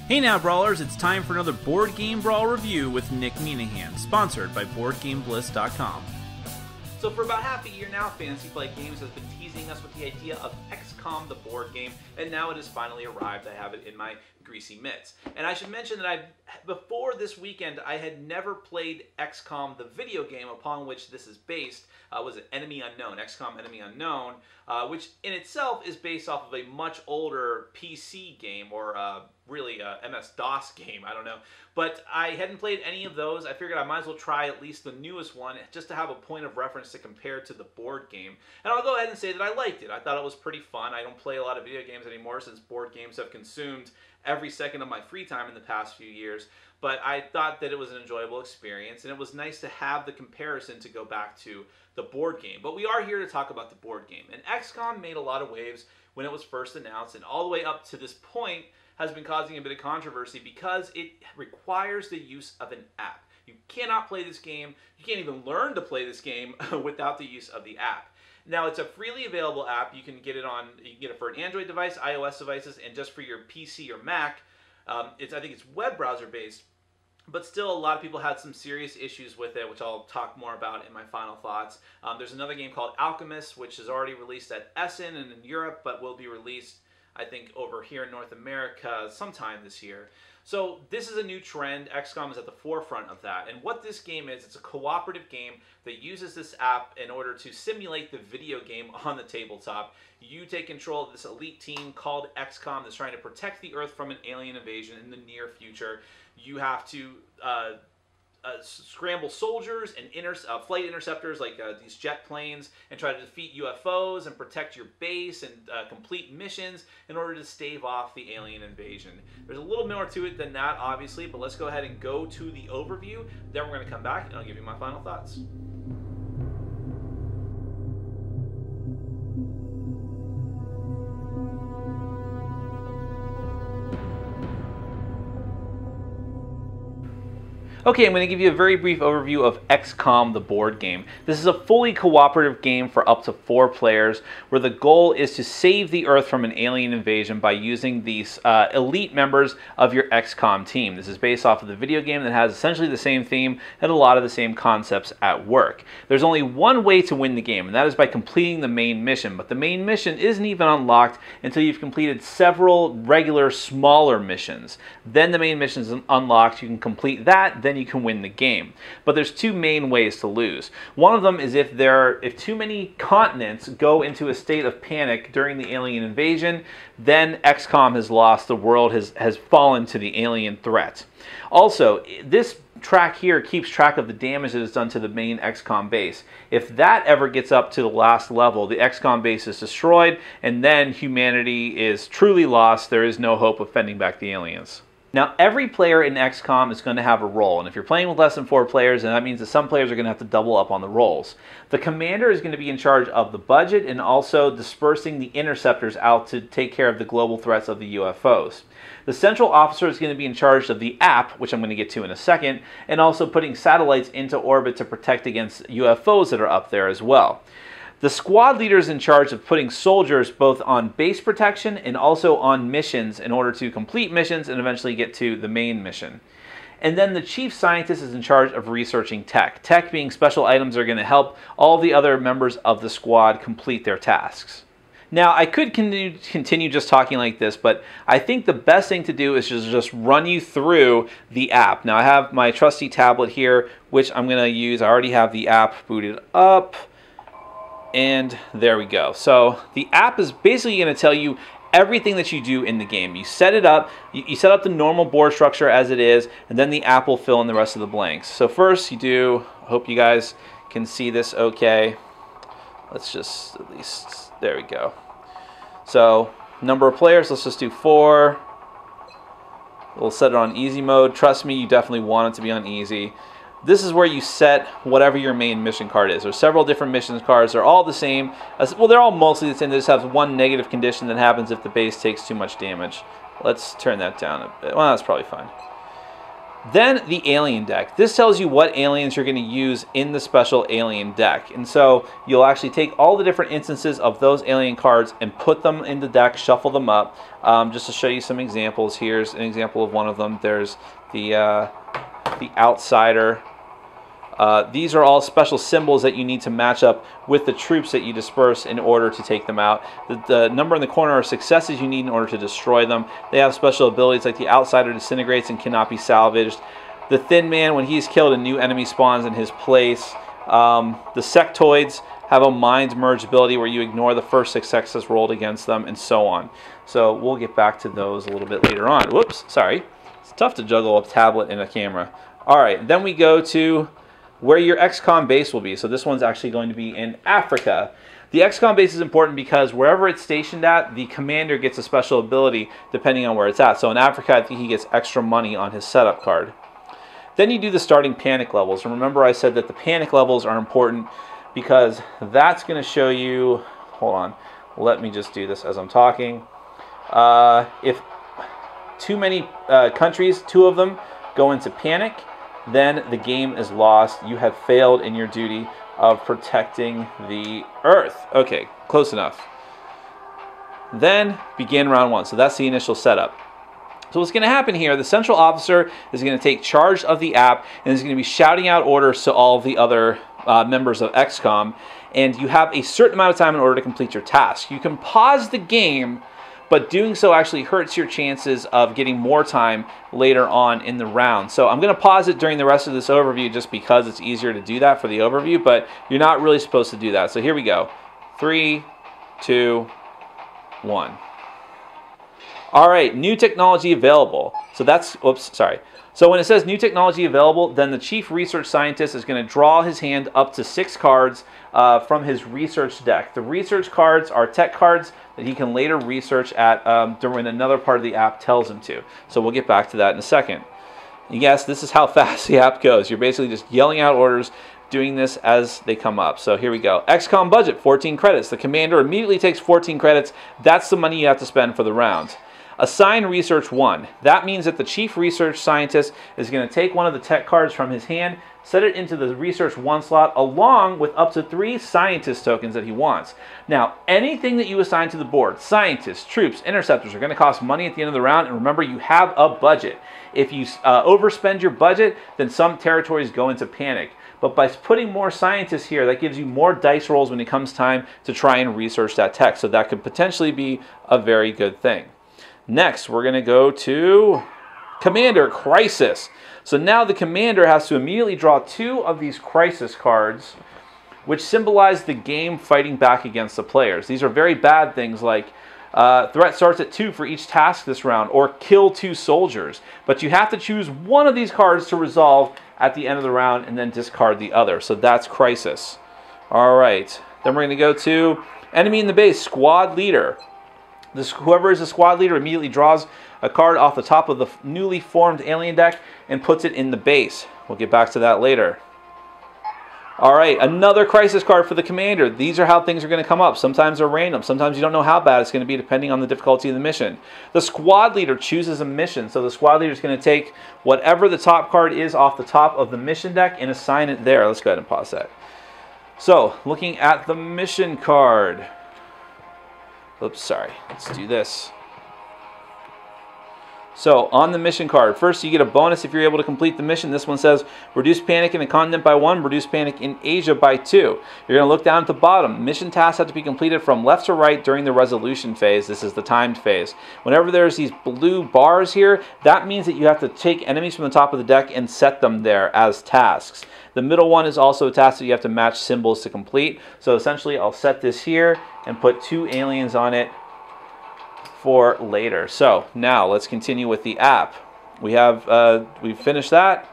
Hey now, Brawlers, it's time for another Board Game Brawl review with Nick Minahan, sponsored by BoardGameBliss.com. So for about half a year now, Fantasy Flight Games has been teasing us with the idea of XCOM, the board game, and now it has finally arrived. I have it in my greasy mitts. And I should mention that before this weekend, I had never played XCOM, the video game upon which this is based. Was it Enemy Unknown, XCOM Enemy Unknown, which in itself is based off of a much older PC game, or really MS-DOS game, I don't know. But I hadn't played any of those. I figured I might as well try at least the newest one, just to have a point of reference to compare to the board game. And I'll go ahead and say that I liked it. I thought it was pretty fun. I don't play a lot of video games anymore since board games have consumed every second of my free time in the past few years. But I thought that it was an enjoyable experience, and it was nice to have the comparison to go back to the board game. But we are here to talk about the board game. And XCOM made a lot of waves when it was first announced, and all the way up to this point has been causing a bit of controversy because it requires the use of an app. You cannot play this game, you can't even learn to play this game without the use of the app. Now, it's a freely available app. You can get it for an Android device, iOS devices, and just for your PC or Mac. I think it's web browser based, but still a lot of people had some serious issues with it, which I'll talk more about in my final thoughts. There's another game called Alchemist, which is already released at Essen and in Europe, but will be released, I think, over here in North America sometime this year. So this is a new trend. XCOM is at the forefront of that. And what this game is, it's a cooperative game that uses this app in order to simulate the video game on the tabletop. You take control of this elite team called XCOM that's trying to protect the Earth from an alien invasion in the near future. You have to scramble soldiers and flight interceptors like these jet planes, and try to defeat UFOs and protect your base and complete missions in order to stave off the alien invasion. There's a little more to it than that, obviously, but let's go ahead and go to the overview. Then we're going to come back and I'll give you my final thoughts. Okay, I'm going to give you a very brief overview of XCOM, the board game. This is a fully cooperative game for up to 4 players, where the goal is to save the Earth from an alien invasion by using these elite members of your XCOM team. This is based off of the video game that has essentially the same theme and a lot of the same concepts at work. There's only one way to win the game, and that is by completing the main mission. But the main mission isn't even unlocked until you've completed several regular, smaller missions. Then the main mission is unlocked. You can complete that, then you can win the game. But there's 2 main ways to lose. One of them is if too many continents go into a state of panic during the alien invasion, then XCOM has lost. The world has fallen to the alien threat. Also, this track here keeps track of the damage that is done to the main XCOM base. If that ever gets up to the last level, the XCOM base is destroyed, and then humanity is truly lost. There is no hope of fending back the aliens. Now, every player in XCOM is going to have a role, and if you're playing with less than 4 players, then that means that some players are going to have to double up on the roles. The commander is going to be in charge of the budget and also dispersing the interceptors out to take care of the global threats of the UFOs. The central officer is going to be in charge of the app, which I'm going to get to in a second, and also putting satellites into orbit to protect against UFOs that are up there as well. The squad leader is in charge of putting soldiers both on base protection and also on missions in order to complete missions and eventually get to the main mission. And then the chief scientist is in charge of researching tech. Tech being special items that are going to help all the other members of the squad complete their tasks. Now, I could continue just talking like this, but I think the best thing to do is just run you through the app. Now, I have my trusty tablet here, which I'm going to use. I already have the app booted up. And there we go. So the app is basically going to tell you everything that you do in the game. You set it up, you set up the normal board structure as it is, and then the app will fill in the rest of the blanks. So first you do, I hope you guys can see this okay. Let's just at least, there we go. So number of players, let's just do 4. We'll set it on easy mode. Trust me, you definitely want it to be on easy. This is where you set whatever your main mission card is. There's several different mission cards. They're all the same. Well, they're all mostly the same. They just have one negative condition that happens if the base takes too much damage. Let's turn that down a bit. Well, that's probably fine. Then the alien deck. This tells you what aliens you're going to use in the special alien deck. And so you'll actually take all the different instances of those alien cards and put them in the deck, shuffle them up. Just to show you some examples, here's an example of one of them. There's the outsider. These are all special symbols that you need to match up with the troops that you disperse in order to take them out. The number in the corner are successes you need in order to destroy them. They have special abilities like the outsider disintegrates and cannot be salvaged. The thin man, when he's killed, a new enemy spawns in his place. The sectoids have a mind merge ability where you ignore the first successes rolled against them, and so on. So we'll get back to those a little bit later on. Whoops, sorry. It's tough to juggle a tablet and a camera. All right, then we go to where your XCOM base will be. So this one's actually going to be in Africa. The XCOM base is important because wherever it's stationed at, the commander gets a special ability depending on where it's at. So in Africa, I think he gets extra money on his setup card. Then you do the starting panic levels. And remember I said that the panic levels are important because that's going to show you, hold on, let me just do this as I'm talking. If too many countries, 2 of them, go into panic, then the game is lost. You have failed in your duty of protecting the Earth. Okay, close enough. Then begin round 1. So that's the initial setup. So what's going to happen here, the central officer is going to take charge of the app and is going to be shouting out orders to all of the other members of XCOM. And you have a certain amount of time in order to complete your task. You can pause the game, but doing so actually hurts your chances of getting more time later on in the round. So I'm going to pause it during the rest of this overview just because it's easier to do that for the overview, but you're not really supposed to do that. So here we go. 3, 2, 1. All right, new technology available. So that's, oops, sorry. So when it says new technology available, then the chief research scientist is going to draw his hand up to 6 cards from his research deck. The research cards are tech cards that he can later research at when another part of the app tells him to. So we'll get back to that in a second. Yes, this is how fast the app goes. You're basically just yelling out orders, doing this as they come up. So here we go. XCOM budget, 14 credits. The commander immediately takes 14 credits. That's the money you have to spend for the round. Assign research 1. That means that the chief research scientist is going to take one of the tech cards from his hand, set it into the research 1 slot along with up to 3 scientist tokens that he wants. Now, anything that you assign to the board, scientists, troops, interceptors, are going to cost money at the end of the round, and remember, you have a budget. If you overspend your budget, then some territories go into panic. But by putting more scientists here, that gives you more dice rolls when it comes time to try and research that tech. So that could potentially be a very good thing. Next, we're going to go to Commander Crisis. So now the commander has to immediately draw 2 of these crisis cards, which symbolize the game fighting back against the players. These are very bad things like threat starts at 2 for each task this round, or kill 2 soldiers. But you have to choose one of these cards to resolve at the end of the round and then discard the other. So that's Crisis. All right. Then we're going to go to Enemy in the Base, Squad Leader. Whoever is the squad leader immediately draws a card off the top of the newly formed alien deck and puts it in the base. We'll get back to that later. All right, another crisis card for the commander. These are how things are going to come up. Sometimes they're random. Sometimes you don't know how bad it's going to be depending on the difficulty of the mission. The squad leader chooses a mission. So the squad leader is going to take whatever the top card is off the top of the mission deck and assign it there. Let's go ahead and pause that. So looking at the mission card. Oops, sorry. Let's do this. So, on the mission card, first you get a bonus if you're able to complete the mission. This one says, reduce panic in the continent by 1, reduce panic in Asia by 2. You're going to look down at the bottom. Mission tasks have to be completed from left to right during the resolution phase. This is the timed phase. Whenever there's these blue bars here, that means that you have to take enemies from the top of the deck and set them there as tasks. The middle one is also a task that you have to match symbols to complete. So essentially, I'll set this here and put 2 aliens on it for later. So now let's continue with the app. We've finished that.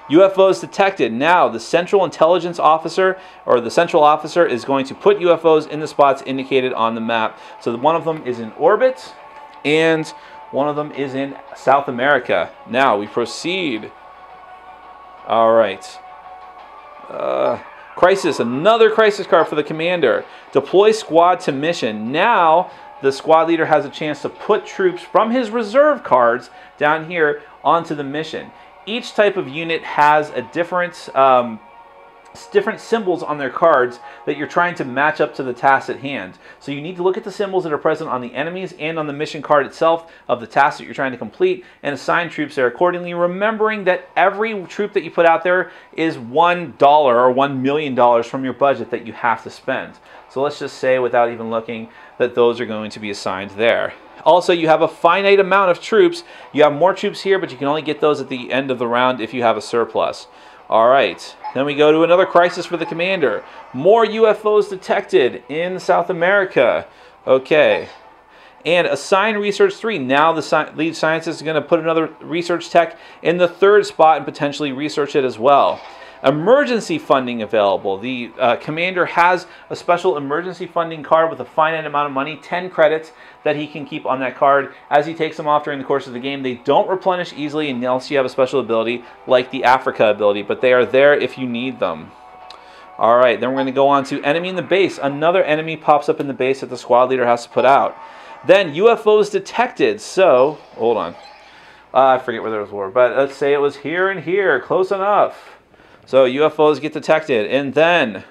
UFOs detected. Now the central intelligence officer or the central officer is going to put UFOs in the spots indicated on the map. So one of them is in orbit and one of them is in South America. Now we proceed. All right. Crisis, another crisis card for the commander. Deploy squad to mission. Now the squad leader has a chance to put troops from his reserve cards down here onto the mission. each type of unit has a different symbols on their cards that you're trying to match up to the task at hand. So you need to look at the symbols that are present on the enemies and on the mission card itself of the task that you're trying to complete and assign troops there accordingly, remembering that every troop that you put out there is $1 or $1 million from your budget that you have to spend. So let's just say, without even looking, that those are going to be assigned there. Also, you have a finite amount of troops. You have more troops here, but you can only get those at the end of the round if you have a surplus. All right, then we go to another crisis for the commander. More UFOs detected in South America. Okay, and assign research 3. Now the lead scientist is going to put another research tech in the 3rd spot and potentially research it as well. Emergency funding available. The commander has a special emergency funding card with a finite amount of money, 10 credits, that he can keep on that card. As he takes them off during the course of the game, they don't replenish easily unless you have a special ability like the Africa ability, but they are there if you need them. All right, then we're going to go on to enemy in the base. Another enemy pops up in the base that the squad leader has to put out. Then UFOs detected. So, hold on. I forget where those were, but let's say it was here and here, close enough. So UFOs get detected, and then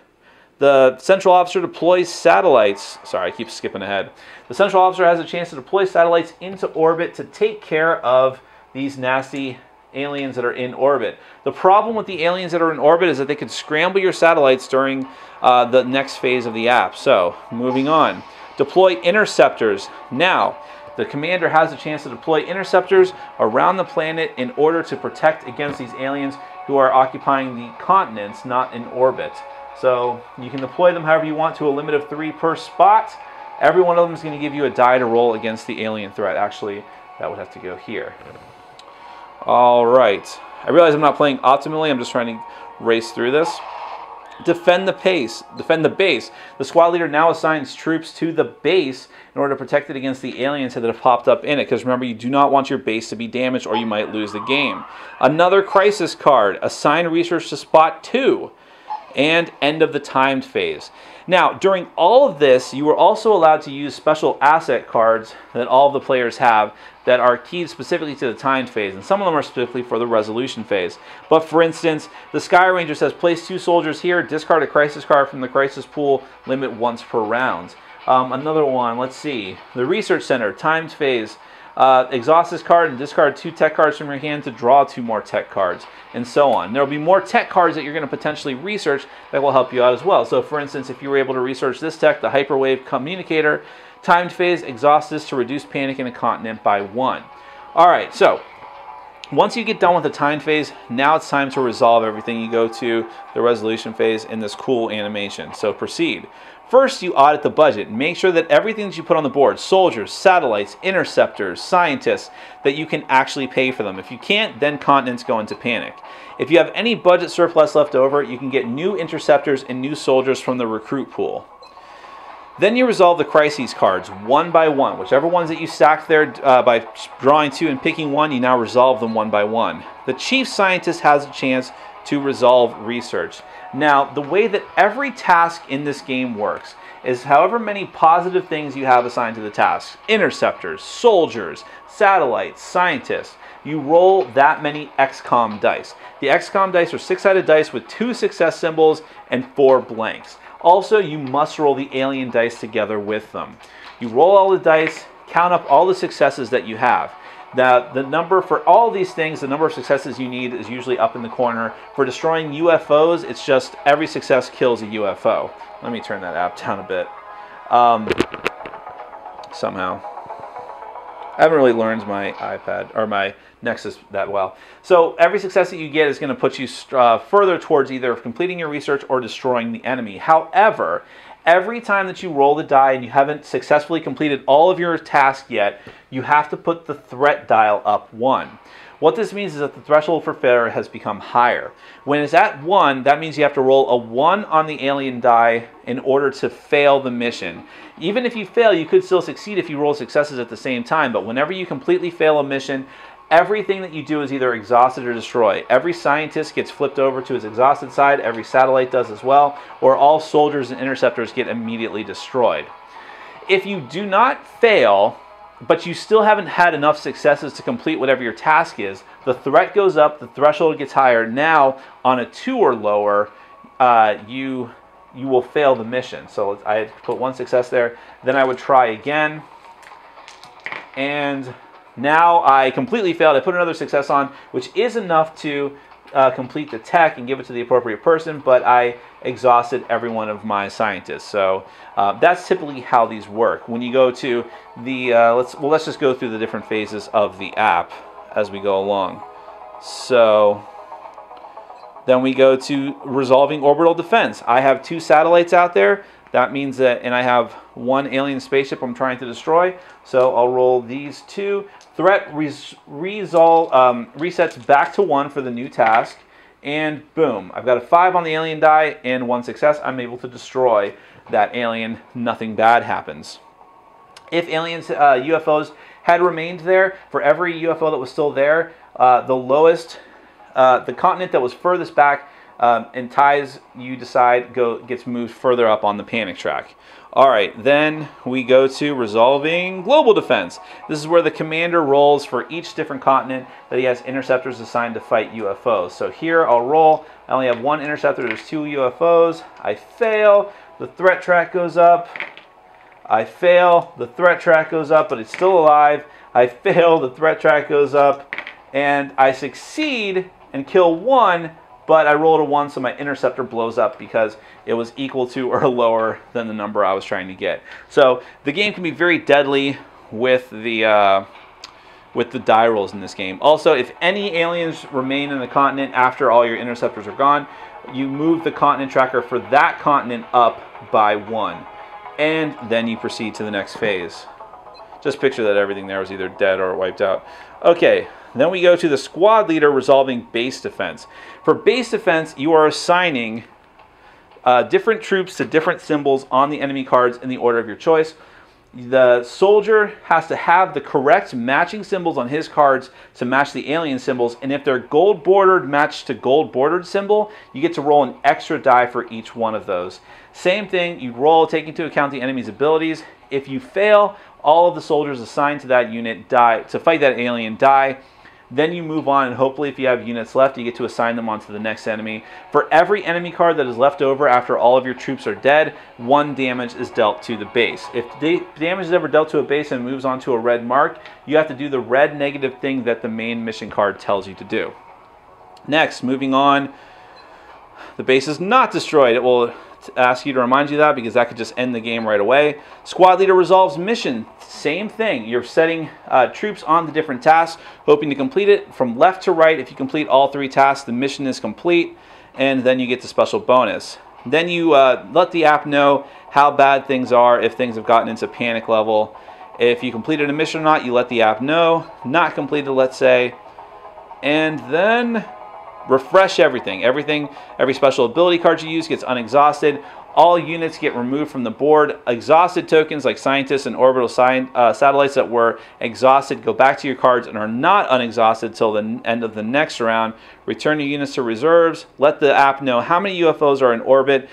the central officer deploys satellites. Sorry, I keep skipping ahead. The central officer has a chance to deploy satellites into orbit to take care of these nasty aliens that are in orbit. The problem with the aliens that are in orbit is that they could scramble your satellites during the next phase of the app. So, moving on. Deploy interceptors. Now, the commander has a chance to deploy interceptors around the planet in order to protect against these aliens who are occupying the continents, not in orbit. So you can deploy them however you want to a limit of 3 per spot. Every one of them is going to give you a die to roll against the alien threat. Actually, that would have to go here. All right. I realize I'm not playing optimally. I'm just trying to race through this. Defend the base. The squad leader now assigns troops to the base in order to protect it against the aliens that have popped up in it. Because remember, you do not want your base to be damaged or you might lose the game. Another crisis card. Assign research to spot 2. And end of the timed phase. Now, during all of this, you are also allowed to use special asset cards that all of the players have that are keyed specifically to the timed phase, and some of them are specifically for the resolution phase. But for instance, the Sky Ranger says place 2 soldiers here, discard a crisis card from the crisis pool, limit once per round. Another one, let's see, the Research Center, timed phase. Exhaust this card and discard 2 tech cards from your hand to draw 2 more tech cards, and so on. There will be more tech cards that you're going to potentially research that will help you out as well. So for instance, if you were able to research this tech, the Hyperwave Communicator, timed phase, exhaust this to reduce panic in a continent by 1. Alright, so once you get done with the timed phase, now it's time to resolve everything. You go to the resolution phase in this cool animation. So proceed. First, you audit the budget. Make sure that everything that you put on the board, soldiers, satellites, interceptors, scientists, that you can actually pay for them. If you can't, then continents go into panic. If you have any budget surplus left over, you can get new interceptors and new soldiers from the recruit pool. Then you resolve the crises cards one by one. Whichever ones that you stacked there by drawing 2 and picking 1, you now resolve them one by one. The chief scientist has a chance to resolve research. Now, the way that every task in this game works is however many positive things you have assigned to the task, interceptors, soldiers, satellites, scientists, you roll that many XCOM dice. The XCOM dice are 6-sided dice with 2 success symbols and 4 blanks. Also, you must roll the alien dice together with them. You roll all the dice, count up all the successes that you have. Now, the number for all these things, the number of successes you need is usually up in the corner. For destroying UFOs, it's just every success kills a UFO. Let me turn that app down a bit. Somehow. I haven't really learned my iPad or my Nexus that well. So every success that you get is going to put you further towards either completing your research or destroying the enemy. However, every time that you roll the die and you haven't successfully completed all of your tasks yet, you have to put the threat dial up 1. What this means is that the threshold for failure has become higher. When it's at 1, that means you have to roll a 1 on the alien die in order to fail the mission. Even if you fail, you could still succeed if you roll successes at the same time, but whenever you completely fail a mission, everything that you do is either exhausted or destroyed. Every scientist gets flipped over to his exhausted side, every satellite does as well, or all soldiers and interceptors get immediately destroyed. If you do not fail, but you still haven't had enough successes to complete whatever your task is, the threat goes up, the threshold gets higher. Now, on a 2 or lower, you will fail the mission. So I had put 1 success there. Then I would try again. And now I completely failed. I put another success on, which is enough to complete the tech and give it to the appropriate person, but I exhausted every one of my scientists. So that's typically how these work. When you go to the, let's just go through the different phases of the app as we go along. So then we go to resolving orbital defense. I have 2 satellites out there. That means that, and I have 1 alien spaceship I'm trying to destroy. So I'll roll these 2. Threat resets back to 1 for the new task. And boom, I've got a 5 on the alien die and 1 success. I'm able to destroy that alien. Nothing bad happens. If aliens, UFOs had remained there, for every UFO that was still there, the lowest, the continent that was furthest back and ties, you decide, gets moved further up on the panic track. All right, then we go to resolving global defense. This is where the commander rolls for each different continent that he has interceptors assigned to fight UFOs. So here I'll roll. I only have 1 interceptor. There's 2 UFOs. I fail. The threat track goes up. I fail. The threat track goes up, but it's still alive. I fail. The threat track goes up. And I succeed and kill 1, but I rolled a 1, so my interceptor blows up because it was equal to or lower than the number I was trying to get. So the game can be very deadly with the die rolls in this game. Also, if any aliens remain in the continent after all your interceptors are gone, you move the continent tracker for that continent up by 1. And then you proceed to the next phase. Just picture that everything there was either dead or wiped out. Okay, then we go to the squad leader resolving base defense. For base defense, you are assigning different troops to different symbols on the enemy cards in the order of your choice. The soldier has to have the correct matching symbols on his cards to match the alien symbols, and if they're gold bordered matched to gold bordered symbol, you get to roll an extra die for each one of those. Same thing, you roll taking into account the enemy's abilities. If you fail, all of the soldiers assigned to that unit die to fight that alien die. Then you move on, and hopefully if you have units left, you get to assign them onto the next enemy. For every enemy card that is left over after all of your troops are dead, 1 damage is dealt to the base. If the damage is ever dealt to a base and moves on to a red mark, you have to do the red negative thing that the main mission card tells you to do. Next, moving on, the base is not destroyed. It will ask you to remind you of that because that could just end the game right away. Squad leader resolves mission. Same thing. You're setting troops on the different tasks, hoping to complete it from left to right. If you complete all 3 tasks, the mission is complete, and then you get the special bonus. Then you let the app know how bad things are, if things have gotten into panic level. If you completed a mission or not, you let the app know. Not completed, let's say. And then refresh everything. Every special ability card you use gets unexhausted. All units get removed from the board. Exhausted tokens like scientists and orbital satellites that were exhausted go back to your cards and are not unexhausted till the end of the next round. Return your units to reserves. Let the app know how many UFOs are in orbit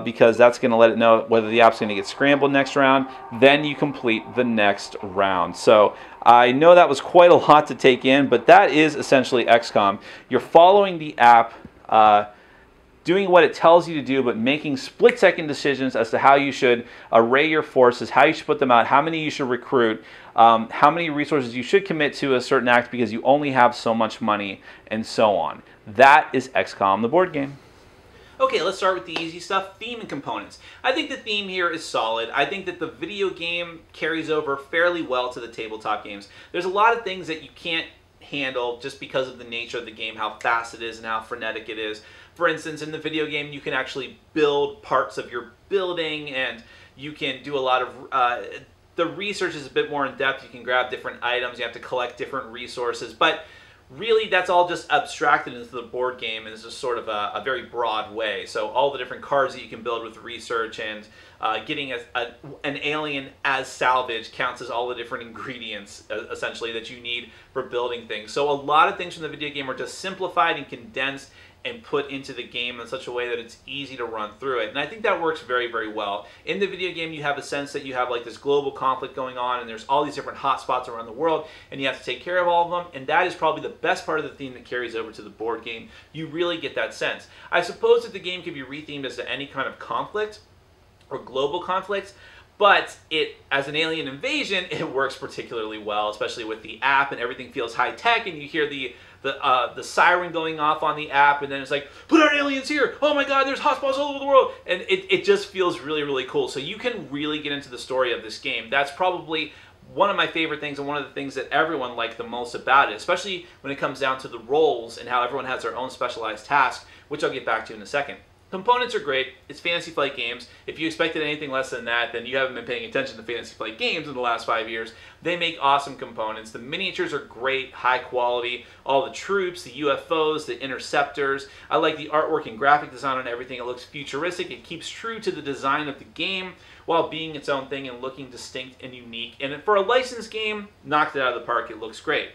because that's going to let it know whether the app's going to get scrambled next round. Then you complete the next round. So I know that was quite a lot to take in, but that is essentially XCOM. You're following the app, doing what it tells you to do, but making split-second decisions as to how you should array your forces, how you should put them out, how many you should recruit, how many resources you should commit to a certain act because you only have so much money, and so on. That is XCOM, the board game. Okay, let's start with the easy stuff, theme and components. I think the theme here is solid. I think that the video game carries over fairly well to the tabletop games. There's a lot of things that you can't handle just because of the nature of the game, how fast it is and how frenetic it is. For instance, in the video game, you can actually build parts of your building, and you can do a lot of... the research is a bit more in-depth. You can grab different items. You have to collect different resources. But really, that's all just abstracted into the board game, and it's just sort of a very broad way. So all the different cards that you can build with research and getting an alien as salvage counts as all the different ingredients, essentially, that you need for building things. So a lot of things from the video game are just simplified and condensed and put into the game in such a way that it's easy to run through it. And I think that works very, very well. In the video game, you have a sense that you have like this global conflict going on, and there's all these different hotspots around the world, and you have to take care of all of them, and that is probably the best part of the theme that carries over to the board game. You really get that sense. I suppose that the game could be rethemed as to any kind of conflict or global conflict, but as an alien invasion, it works particularly well, especially with the app, and everything feels high-tech, and you hear the siren going off on the app, and then it's like, put our aliens here! Oh my god, there's hotspots all over the world! And it just feels really, really cool. So you can really get into the story of this game. That's probably one of my favorite things, and one of the things that everyone liked the most about it, especially when it comes down to the roles and how everyone has their own specialized task, which I'll get back to in a second. Components are great. It's Fantasy Flight Games. If you expected anything less than that, then you haven't been paying attention to Fantasy Flight Games in the last 5 years. They make awesome components. The miniatures are great, high quality. All the troops, the UFOs, the interceptors. I like the artwork and graphic design on everything. It looks futuristic. It keeps true to the design of the game while being its own thing and looking distinct and unique. And for a licensed game, knocked it out of the park. It looks great.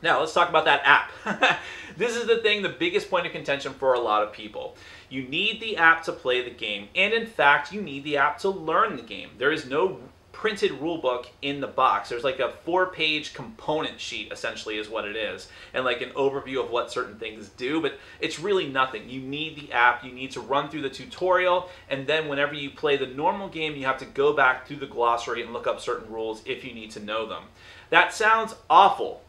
Now, let's talk about that app. This is the biggest point of contention for a lot of people. You need the app to play the game, and in fact, you need the app to learn the game. There is no printed rulebook in the box. There's like a 4-page component sheet, essentially, is what it is, and like an overview of what certain things do, but it's really nothing. You need the app, you need to run through the tutorial, and then whenever you play the normal game, you have to go back through the glossary and look up certain rules if you need to know them. That sounds awful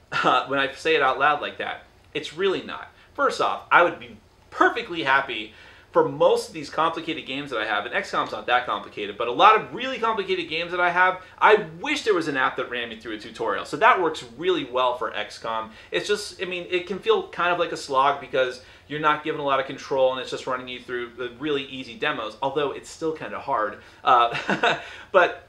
when I say it out loud like that. It's really not. First off, I would be perfectly happy for most of these complicated games that I have, and XCOM's not that complicated, but a lot of really complicated games that I have, I wish there was an app that ran me through a tutorial. So that works really well for XCOM. It's just, I mean, it can feel kind of like a slog because you're not given a lot of control and it's just running you through the really easy demos, although it's still kind of hard. But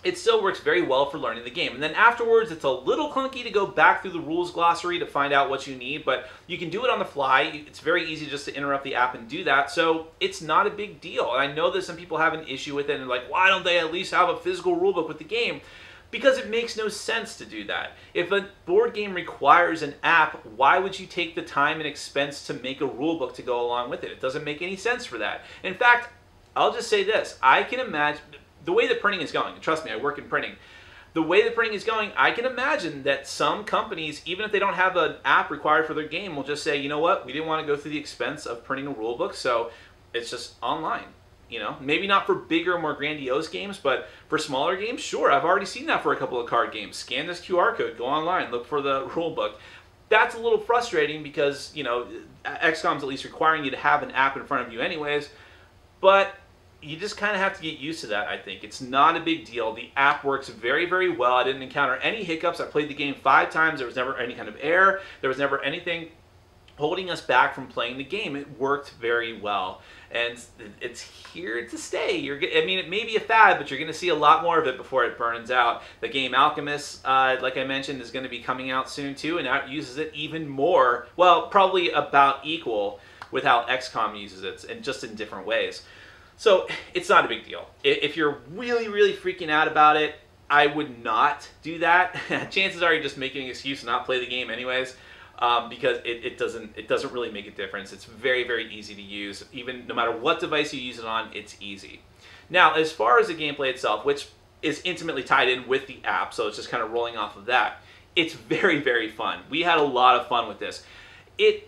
it still works very well for learning the game. And then afterwards, it's a little clunky to go back through the rules glossary to find out what you need, but you can do it on the fly. It's very easy just to interrupt the app and do that, so it's not a big deal. And I know that some people have an issue with it and like, why don't they at least have a physical rulebook with the game? Because it makes no sense to do that. If a board game requires an app, why would you take the time and expense to make a rulebook to go along with it? It doesn't make any sense for that. In fact, I'll just say this. I can imagine the way that printing is going, and trust me, I work in printing. The way that printing is going, I can imagine that some companies, even if they don't have an app required for their game, will just say, you know what, we didn't want to go through the expense of printing a rule book, so it's just online. You know, maybe not for bigger, more grandiose games, but for smaller games, sure. I've already seen that for a couple of card games. Scan this QR code, go online, look for the rule book. That's a little frustrating because, you know, XCOM's at least requiring you to have an app in front of you anyways, but you just kind of have to get used to that, I think. It's not a big deal. The app works very, very well. I didn't encounter any hiccups. I played the game 5 times. There was never any kind of error. There was never anything holding us back from playing the game. It worked very well. And it's here to stay. I mean, it may be a fad, but you're going to see a lot more of it before it burns out. The game Alchemist, like I mentioned, is going to be coming out soon too, and that uses it even more. Well, probably about equal with how XCOM uses it, and just in different ways. So it's not a big deal. If you're really, really freaking out about it, I would not do that. Chances are you're just making an excuse to not play the game anyways, because it doesn't really make a difference. It's very, very easy to use. Even no matter what device you use it on, it's easy. Now, as far as the gameplay itself, which is intimately tied in with the app, so it's just kind of rolling off of that, it's very, very fun. We had a lot of fun with this.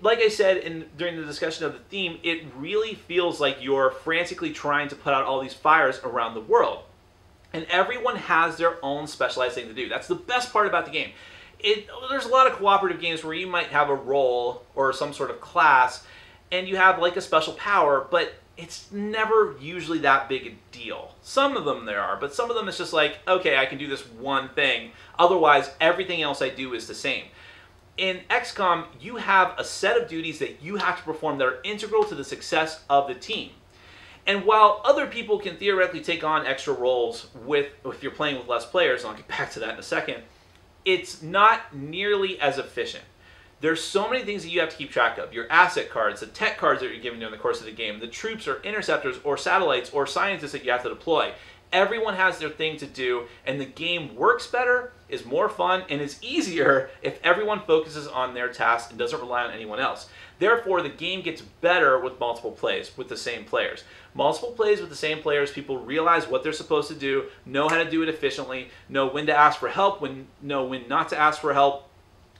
Like I said during the discussion of the theme, it really feels like you're frantically trying to put out all these fires around the world. And everyone has their own specialized thing to do. That's the best part about the game. There's a lot of cooperative games where you might have a role or some sort of class, and you have like a special power, but it's never usually that big a deal. Some of them there are, but some of them it's just like, okay, I can do this one thing. Otherwise, everything else I do is the same. In XCOM, you have a set of duties that you have to perform that are integral to the success of the team. And while other people can theoretically take on extra roles if you're playing with less players, and I'll get back to that in a second, it's not nearly as efficient. There's so many things that you have to keep track of. Your asset cards, the tech cards that you're given during the course of the game, the troops or interceptors or satellites or scientists that you have to deploy. Everyone has their thing to do, and the game works better, is more fun, and is easier if everyone focuses on their task and doesn't rely on anyone else. Therefore, the game gets better with multiple plays with the same players. Multiple plays with the same players, people realize what they're supposed to do, know how to do it efficiently, know when to ask for help, know when not to ask for help,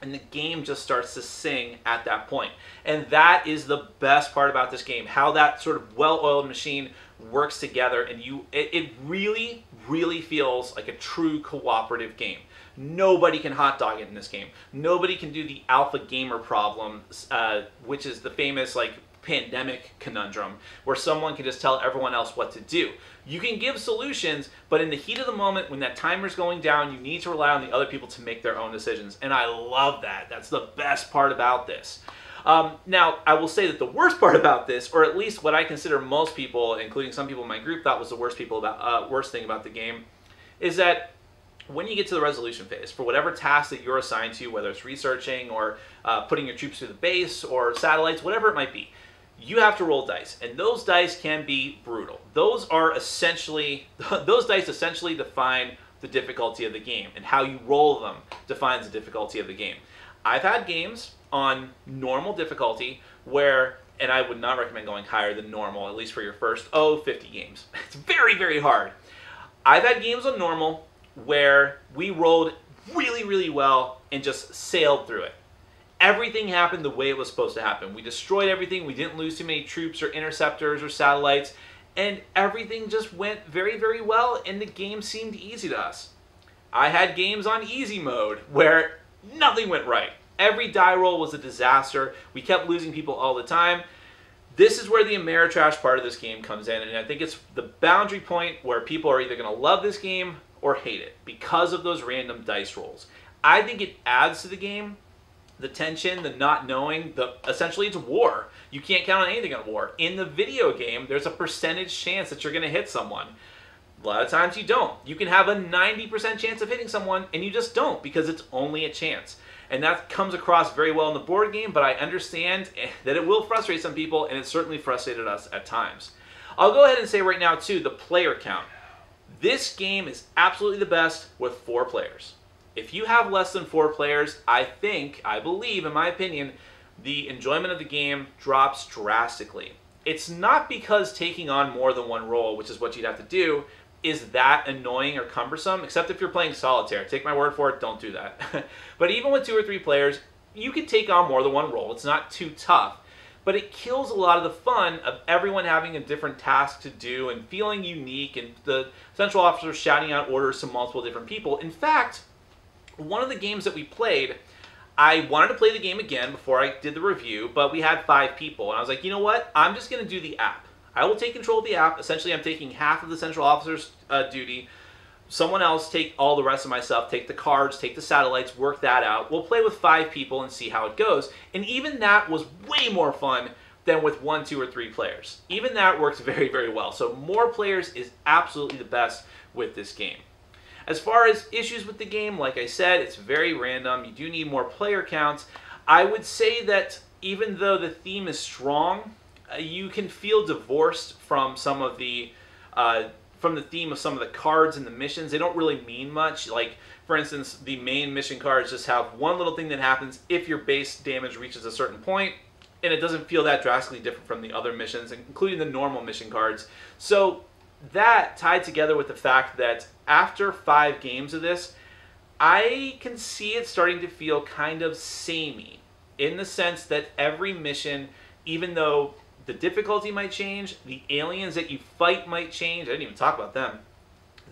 and the game just starts to sing at that point. And that is the best part about this game, how that sort of well-oiled machine works together, and it really, really feels like a true cooperative game. Nobody can hot dog it in this game. Nobody can do the alpha gamer problem, which is the famous like pandemic conundrum, where someone can just tell everyone else what to do. You can give solutions, but in the heat of the moment, when that timer's going down, you need to rely on the other people to make their own decisions. And I love that. That's the best part about this. Now, I will say that the worst part about this, or at least what I consider most people, including some people in my group, thought was the worst thing about the game, is that when you get to the resolution phase, for whatever task that you're assigned to, whether it's researching or putting your troops through the base or satellites, whatever it might be, you have to roll dice, and those dice can be brutal. Those dice essentially define the difficulty of the game, and how you roll them defines the difficulty of the game. I've had games on normal difficulty where, and I would not recommend going higher than normal, at least for your first, 50 games. It's very, very hard. I've had games on normal where we rolled really, really well and just sailed through it. Everything happened the way it was supposed to happen. We destroyed everything. We didn't lose too many troops or interceptors or satellites. And everything just went very, very well, and the game seemed easy to us. I had games on easy mode where nothing went right. Every die roll was a disaster. We kept losing people all the time. This is where the Ameritrash part of this game comes in, and I think it's the boundary point where people are either going to love this game or hate it because of those random dice rolls. I think it adds to the game. The tension, the not knowing, essentially it's war. You can't count on anything on war. In the video game, there's a percentage chance that you're going to hit someone. A lot of times you don't. You can have a 90% chance of hitting someone, and you just don't because it's only a chance. And that comes across very well in the board game, but I understand that it will frustrate some people, and it certainly frustrated us at times. I'll go ahead and say right now, too, the player count. This game is absolutely the best with 4 players. If you have less than 4 players, I believe, in my opinion, the enjoyment of the game drops drastically. It's not because taking on more than one role, which is what you'd have to do, is that annoying or cumbersome, except if you're playing solitaire. Take my word for it, don't do that. But even with 2 or 3 players, you can take on more than one role. It's not too tough. But it kills a lot of the fun of everyone having a different task to do and feeling unique, and the central officer shouting out orders to multiple different people. In fact, one of the games that we played, I wanted to play the game again before I did the review, but we had 5 people, and I was like, you know what? I'm just going to do the app. I will take control of the app. Essentially, I'm taking half of the central officer's duty. Someone else take all the rest of my stuff, take the cards, take the satellites, work that out. We'll play with 5 people and see how it goes. And even that was way more fun than with 1, 2, or 3 players. Even that works very, very well. So more players is absolutely the best with this game. As far as issues with the game, like I said, it's very random. You do need more player counts. I would say that even though the theme is strong, you can feel divorced from some of the from the theme of some of the cards and the missions. They don't really mean much. Like, for instance, the main mission cards just have one little thing that happens if your base damage reaches a certain point, and it doesn't feel that drastically different from the other missions, including the normal mission cards. So that, tied together with the fact that after 5 games of this, I can see it starting to feel kind of samey, in the sense that every mission, even though the difficulty might change, the aliens that you fight might change. I didn't even talk about them.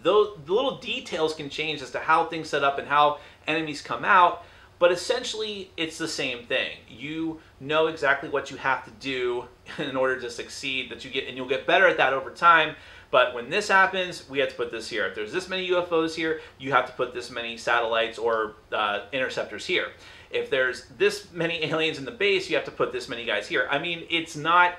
Though the little details can change as to how things set up and how enemies come out, but essentially it's the same thing. You know exactly what you have to do in order to succeed, and you'll get better at that over time. But when this happens, we have to put this here. If there's this many UFOs here, you have to put this many satellites or interceptors here. If there's this many aliens in the base, you have to put this many guys here. I mean, it's not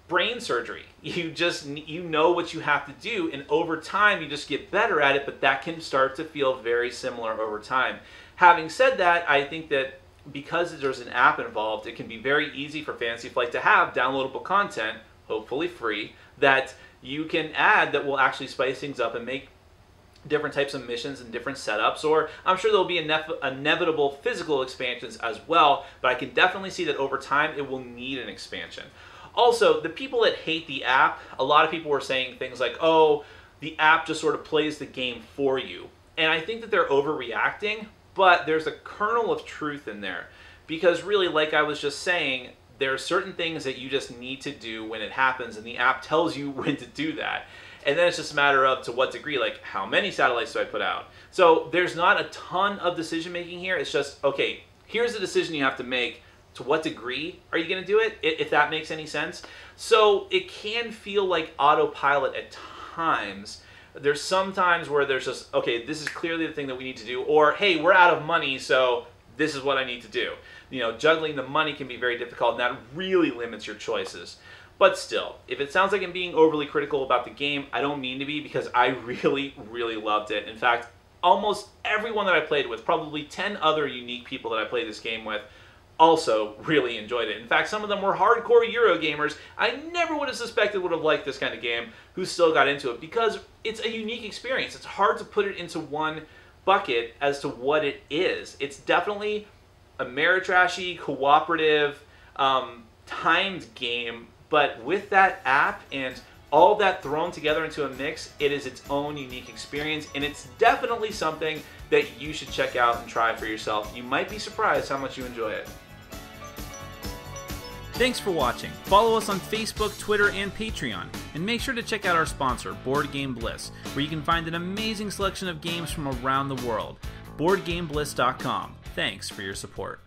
brain surgery. You know what you have to do, and over time you just get better at it, but that can start to feel very similar over time. Having said that, I think that because there's an app involved, it can be very easy for Fantasy Flight to have downloadable content, hopefully free, that you can add that will actually spice things up and make different types of missions and different setups, or I'm sure there'll be inevitable physical expansions as well, but I can definitely see that over time it will need an expansion. Also, the people that hate the app, a lot of people were saying things like, oh, the app just sort of plays the game for you. And I think that they're overreacting, but there's a kernel of truth in there. Because really, like I was just saying, there are certain things that you just need to do when it happens, and the app tells you when to do that. And then it's just a matter of to what degree, like how many satellites do I put out? So there's not a ton of decision making here. It's just, okay, here's the decision you have to make. To what degree are you going to do it, if that makes any sense? So it can feel like autopilot at times. There's some times where there's just, okay, this is clearly the thing that we need to do, or hey, we're out of money, so this is what I need to do. You know, juggling the money can be very difficult, and that really limits your choices. But still, if it sounds like I'm being overly critical about the game, I don't mean to be, because I really, really loved it. In fact, almost everyone that I played with, probably 10 other unique people that I played this game with, also really enjoyed it. In fact, some of them were hardcore Euro gamers I never would have suspected would have liked this kind of game, who still got into it, because it's a unique experience. It's hard to put it into one bucket as to what it is. It's definitely a Ameritrashy, cooperative, timed game, but with that app and all that thrown together into a mix, it is its own unique experience, and it's definitely something that you should check out and try for yourself. You might be surprised how much you enjoy it. Thanks for watching. Follow us on Facebook, Twitter, and Patreon. And make sure to check out our sponsor, Board Game Bliss, where you can find an amazing selection of games from around the world. BoardGameBliss.com. Thanks for your support.